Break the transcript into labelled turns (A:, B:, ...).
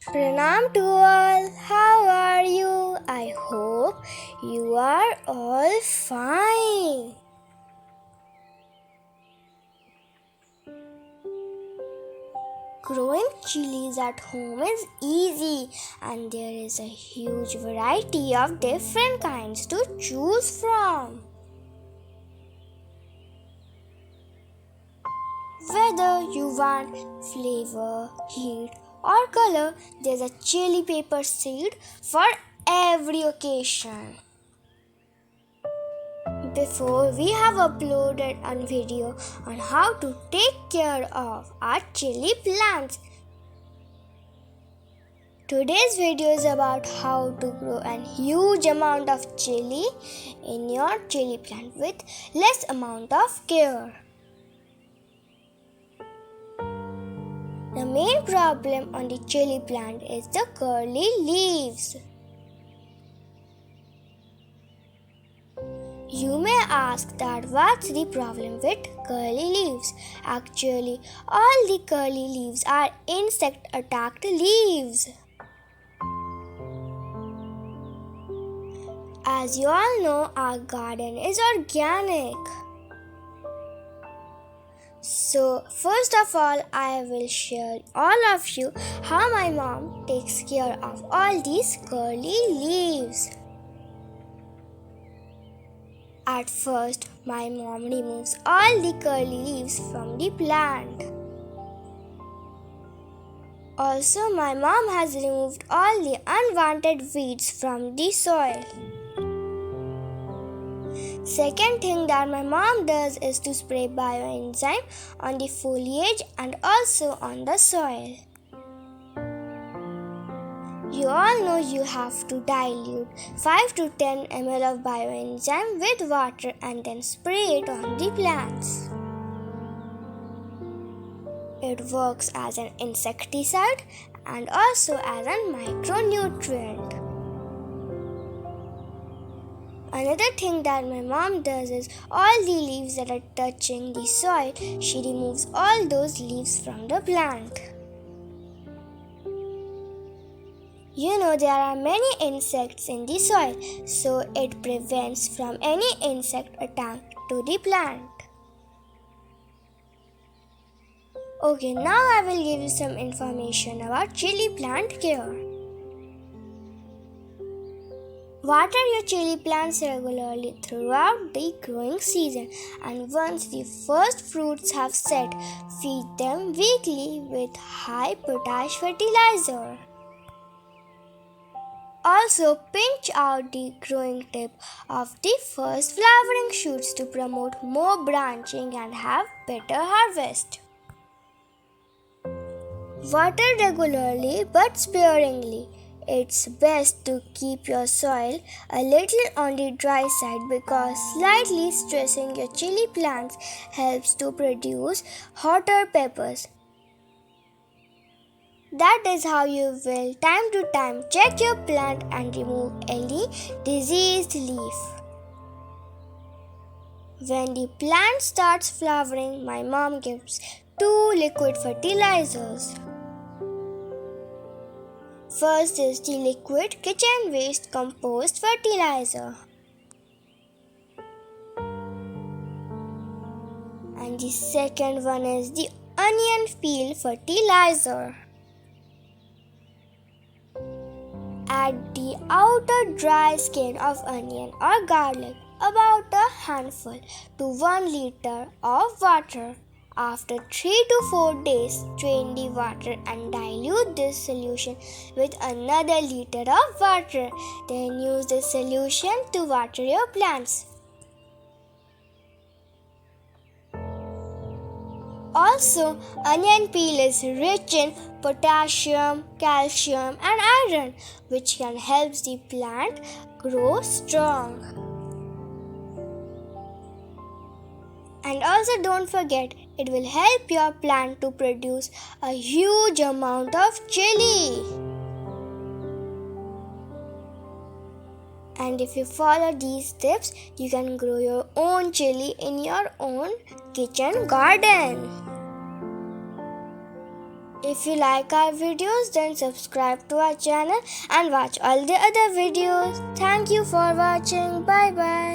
A: Pranam to all, how are you? I hope you are all fine. Growing chilies at home is easy and there is a huge variety of different kinds to choose from. Whether you want flavor, heat, or color, there's a chili pepper seed for every occasion. Before, we have uploaded a video on how to take care of our chili plants. Today's video is about how to grow a huge amount of chili in your chili plant with less amount of care. The main problem on the chili plant is the curly leaves. You may ask that what's the problem with curly leaves? Actually, all the curly leaves are insect attacked leaves. As you all know, our garden is organic. So, first of all, I will share all of you how my mom takes care of all these curly leaves. At first, my mom removes all the curly leaves from the plant. Also, my mom has removed all the unwanted weeds from the soil. Second thing that my mom does is to spray bioenzyme on the foliage and also on the soil. You all know you have to dilute 5 to 10 ml of bioenzyme with water and then spray it on the plants. It works as an insecticide and also as a micronutrient. Another thing that my mom does is all the leaves that are touching the soil, she removes all those leaves from the plant. You know there are many insects in the soil, so it prevents from any insect attack to the plant. Okay, now I will give you some information about chili plant care. Water your chili plants regularly throughout the growing season, and once the first fruits have set, feed them weekly with high potash fertilizer. Also, pinch out the growing tip of the first flowering shoots to promote more branching and have better harvest. Water regularly but sparingly. It's best to keep your soil a little on the dry side because slightly stressing your chili plants helps to produce hotter peppers. That is how you will time to time check your plant and remove any diseased leaf. When the plant starts flowering, my mom gives 2 liquid fertilizers. First is the liquid kitchen waste compost fertilizer. And the second one is the onion peel fertilizer. Add the outer dry skin of onion or garlic, about a handful, to 1 liter of water. After 3 to 4 days, strain the water and dilute this solution with another liter of water. Then use this solution to water your plants. Also, onion peel is rich in potassium, calcium and iron, which can help the plant grow strong. And also don't forget, it will help your plant to produce a huge amount of chili. And if you follow these tips, you can grow your own chili in your own kitchen garden. If you like our videos, then subscribe to our channel and watch all the other videos. Thank you for watching. Bye bye.